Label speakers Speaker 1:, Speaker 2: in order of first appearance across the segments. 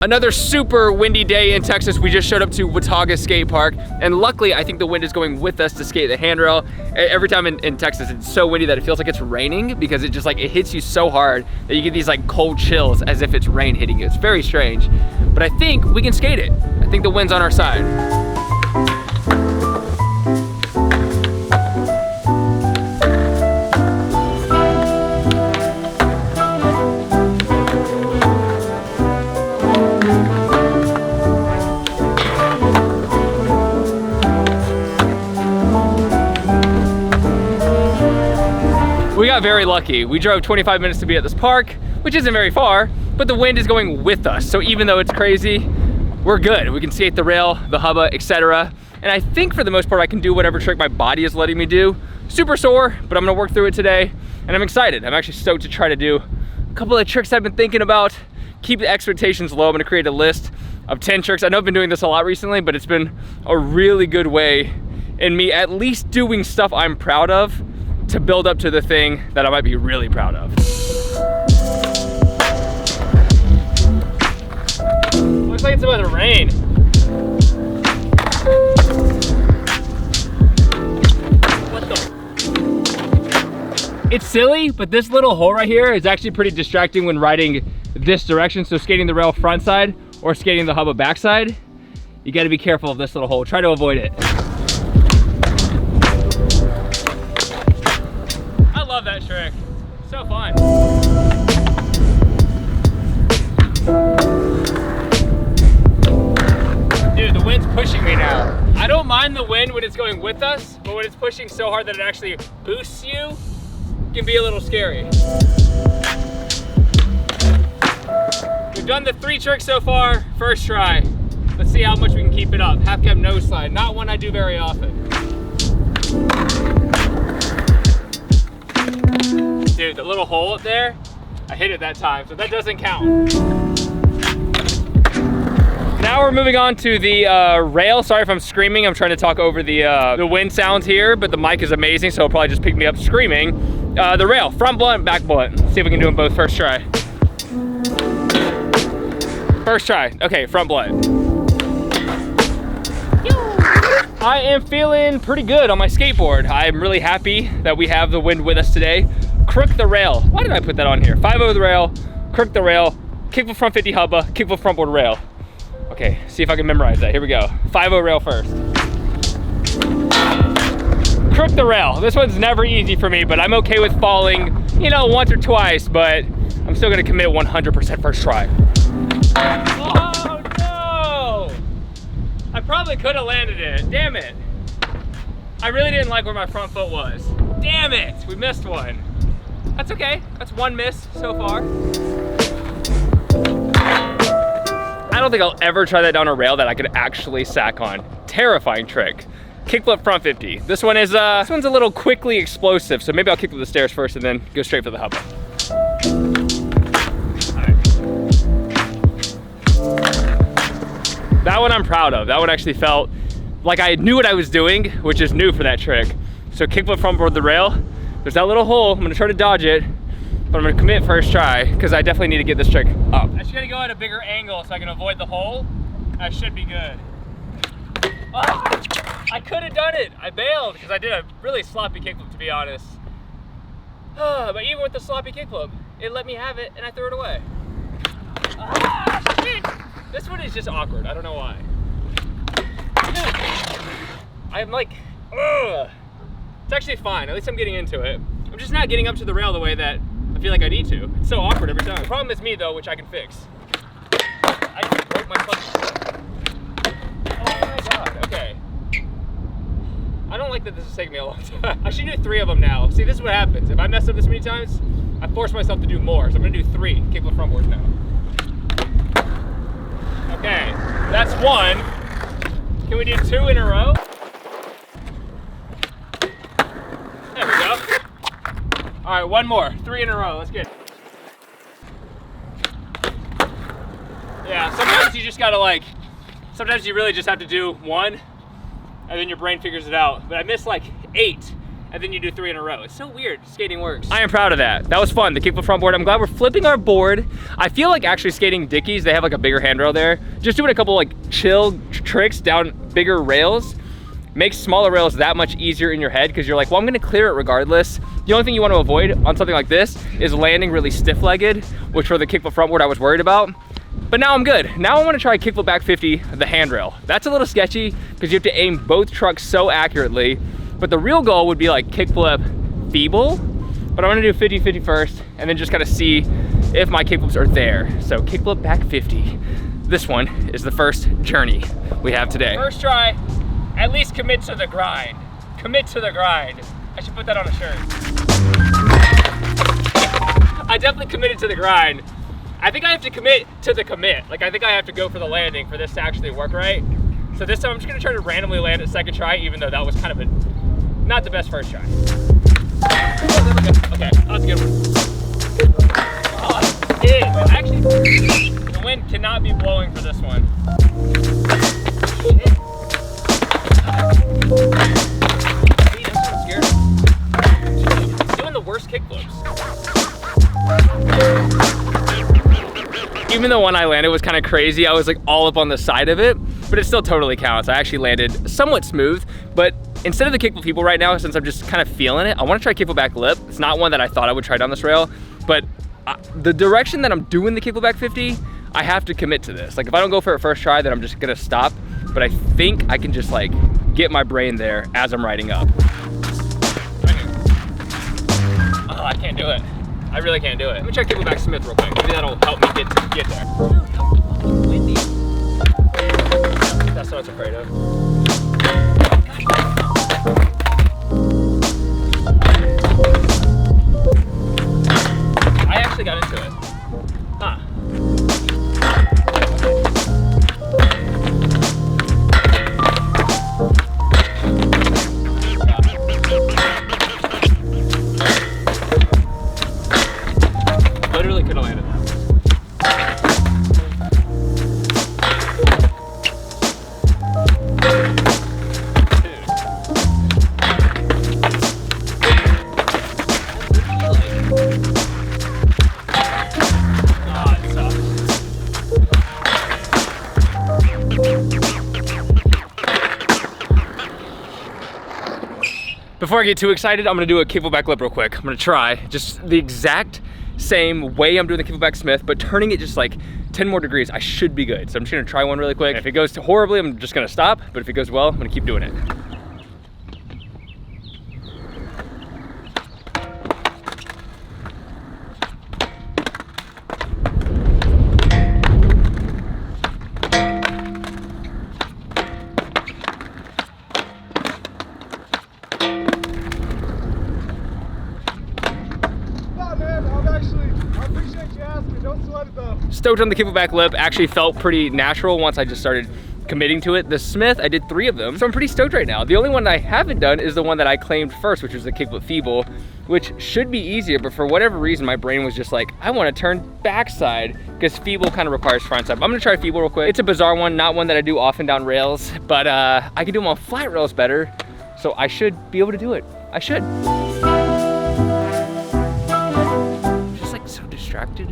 Speaker 1: Another super windy day in Texas. We just showed up to Watauga skate park, and luckily I think the wind is going with us to skate the handrail. Every time in Texas it's so windy that it feels like it's raining, because it just like, it hits you so hard that you get these like cold chills as if it's rain hitting you. It's very strange, but I think we can skate it. I think the wind's on our side. We got very lucky. We drove 25 minutes to be at this park, which isn't very far, but the wind is going with us. So even though it's crazy, we're good. We can skate the rail, the hubba, etc. And I think for the most part, I can do whatever trick my body is letting me do. Super sore, but I'm gonna work through it today. And I'm excited. I'm actually stoked to try to do a couple of tricks I've been thinking about. Keep the expectations low. I'm gonna create a list of 10 tricks. I know I've been doing this a lot recently, but it's been a really good way in me at least doing stuff I'm proud of to build up to the thing that I might be really proud of. Looks like it's about to rain. What the? It's silly, but this little hole right here is actually pretty distracting when riding this direction. So skating the rail front side or skating the hubba backside, you gotta be careful of this little hole. Try to avoid it. I love that trick. So fun. Dude, the wind's pushing me now. I don't mind the wind when it's going with us, but when it's pushing so hard that it actually boosts you, it can be a little scary. We've done the 3 tricks so far, first try. Let's see how much we can keep it up. Half cab nose slide, not one I do very often. Dude, the little hole up there, I hit it that time, so that doesn't count. Now we're moving on to the rail. Sorry if I'm screaming, I'm trying to talk over the wind sounds here, but the mic is amazing, so it'll probably just pick me up screaming. The rail, front blunt, back blunt. See if we can do them both first try. First try, okay, front blunt. I am feeling pretty good on my skateboard. I'm really happy that we have the wind with us today. Crook the rail. Why did I put that on here? 5-0 the rail, crook the rail, kickflip front 50 hubba, kickflip front board rail. Okay, see if I can memorize that. Here we go. 5-0 rail first. Crook the rail. This one's never easy for me, but I'm okay with falling, you know, once or twice, but I'm still gonna commit 100% first try. Oh no! I probably could have landed it. Damn it. I really didn't like where my front foot was. Damn it, we missed one. That's okay, that's one miss so far. I don't think I'll ever try that down a rail that I could actually sack on. Terrifying trick. Kickflip front 50. This one's a little quickly explosive, so maybe I'll kickflip the stairs first and then go straight for the hubba. That one I'm proud of. That one actually felt like I knew what I was doing, which is new for that trick. So kickflip front board the rail. There's that little hole. I'm gonna try to dodge it, but I'm gonna commit first try because I definitely need to get this trick up. I just gotta go at a bigger angle so I can avoid the hole. That should be good. Oh, I could have done it. I bailed because I did a really sloppy kickflip, to be honest. But even with the sloppy kickflip, it let me have it and I threw it away. Ah, shit. This one is just awkward. I don't know why. I'm like, ugh. It's actually fine. At least I'm getting into it. I'm just not getting up to the rail the way that I feel like I need to. It's so awkward every time. The problem is me though, which I can fix. I just broke my fucking... Oh my god, okay. I don't like that this is taking me a long time. I should do 3 of them now. See, this is what happens. If I mess up this many times, I force myself to do more. So I'm gonna do 3 kickflip front boards now. Okay, that's 1. Can we do 2 in a row? There we go. All right, 1 more. 3 in a row. Let's get it. Yeah, sometimes you just gotta like, sometimes you really just have to do 1 and then your brain figures it out. But I missed like 8 and then you do 3 in a row. It's so weird, skating works. I am proud of that. That was fun, the kickflip front board. I'm glad we're flipping our board. I feel like actually skating Dickies, they have like a bigger handrail there. Just doing a couple like chill tricks down bigger rails makes smaller rails that much easier in your head because you're like, well, I'm gonna clear it regardless. The only thing you want to avoid on something like this is landing really stiff-legged, which for the kickflip front board I was worried about. But now I'm good. Now I want to try kickflip back 50, the handrail. That's a little sketchy because you have to aim both trucks so accurately. But the real goal would be like kickflip feeble. But I'm gonna do 50-50 first and then just kind of see if my kickflips are there. So kickflip back 50. This one is the first journey we have today. First try, at least commit to the grind. Commit to the grind. I should put that on a shirt. I definitely committed to the grind. I think I have to commit to the commit. Like I think I have to go for the landing for this to actually work right. So this time I'm just gonna try to randomly land at second try, even though that was kind of not the best first try. Okay, that's a good one. Oh, it is. Actually, the wind cannot be blowing for this one. Shit. See, I'm so scared. Doing the worst kickflips. Even the one I landed was kind of crazy. I was like all up on the side of it, but it still totally counts. I actually landed somewhat smooth, but instead of the kickflip feeble right now, since I'm just kind of feeling it, I want to try kickflip back lip. It's not one that I thought I would try down this rail, but the direction that I'm doing the kickflip back 50, I have to commit to this. Like if I don't go for it first try, then I'm just gonna stop. But I think I can just like get my brain there as I'm riding up. Oh, I can't do it. I really can't do it. Let me try kickflip back Smith real quick. Maybe that'll help me get there. Oh, windy. That's what I was afraid of. I actually got into it. Huh. Literally could have landed that. Before I get too excited, I'm gonna do a kickflip back lip real quick. I'm gonna try just the exact same way I'm doing the kickflip back Smith, but turning it just like 10 more degrees. I should be good. So I'm just gonna try one really quick. And if it goes horribly, I'm just gonna stop. But if it goes well, I'm gonna keep doing it. Stoked on the kickflip back lip. Actually felt pretty natural once I just started committing to it. The Smith, I did 3 of them, so I'm pretty stoked right now. The only one that I haven't done is the one that I claimed first, which was the kickflip feeble, which should be easier, but for whatever reason, my brain was just like, I want to turn backside, because feeble kind of requires front side. I'm gonna try feeble real quick. It's a bizarre one, not one that I do often down rails, but I can do them on flat rails better, so I should be able to do it. I should. Just like so distracted.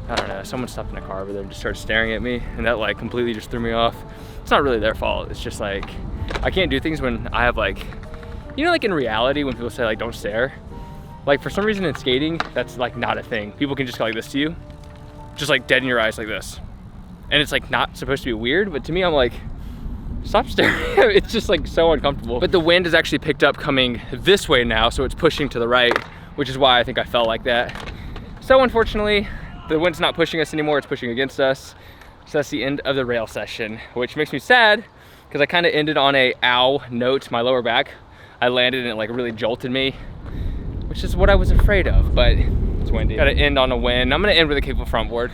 Speaker 1: I don't know, someone stopped in a car over there and just started staring at me, and that like completely just threw me off. It's not really their fault. It's just like, I can't do things when I have like, you know, like in reality when people say like, don't stare. Like for some reason in skating, that's like not a thing. People can just go like this to you, just like dead in your eyes like this. And it's like not supposed to be weird, but to me, I'm like, stop staring. It's just like so uncomfortable. But the wind has actually picked up coming this way now, so it's pushing to the right, which is why I think I felt like that. So unfortunately, the wind's not pushing us anymore, it's pushing against us. So that's the end of the rail session, which makes me sad because I kind of ended on a ow note to my lower back. I landed and it like really jolted me, which is what I was afraid of, but it's windy. Gotta end on a win. I'm gonna end with a kickflip front board.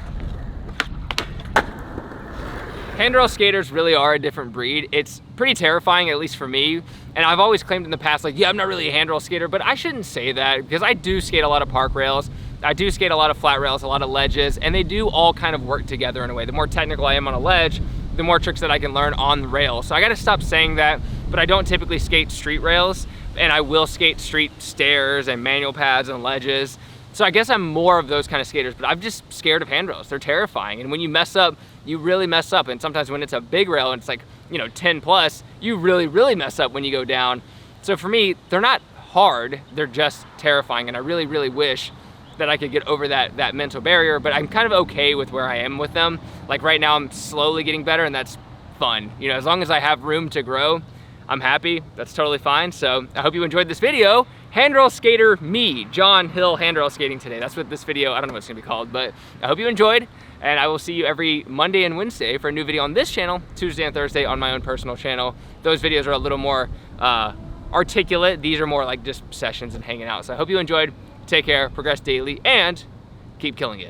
Speaker 1: Handrail skaters really are a different breed. It's pretty terrifying, at least for me. And I've always claimed in the past, like, yeah, I'm not really a handrail skater, but I shouldn't say that because I do skate a lot of park rails. I do skate a lot of flat rails, a lot of ledges, and they do all kind of work together in a way. The more technical I am on a ledge, the more tricks that I can learn on the rail. So I gotta stop saying that, but I don't typically skate street rails. and I will skate street stairs and manual pads and ledges. So I guess I'm more of those kind of skaters, but I'm just scared of handrails. They're terrifying. And when you mess up, you really mess up. And sometimes when it's a big rail and it's like, you know, 10 plus, you really mess up when you go down. So for me, they're not hard, they're just terrifying. And I really wish that I could get over that mental barrier, but I'm kind of okay with where I am with them. Like right now, I'm slowly getting better, and that's fun. You know, as long as I have room to grow, I'm happy. That's totally fine. So I hope you enjoyed this video. Handrail skater me, John Hill, handrail skating today. That's what this video, I don't know what it's gonna be called, but I hope you enjoyed, and I will see you every Monday and Wednesday for a new video on this channel, Tuesday and Thursday on my own personal channel. Those videos are a little more articulate. These are more like just sessions and hanging out. So I hope you enjoyed. Take care, progress daily, and keep killing it.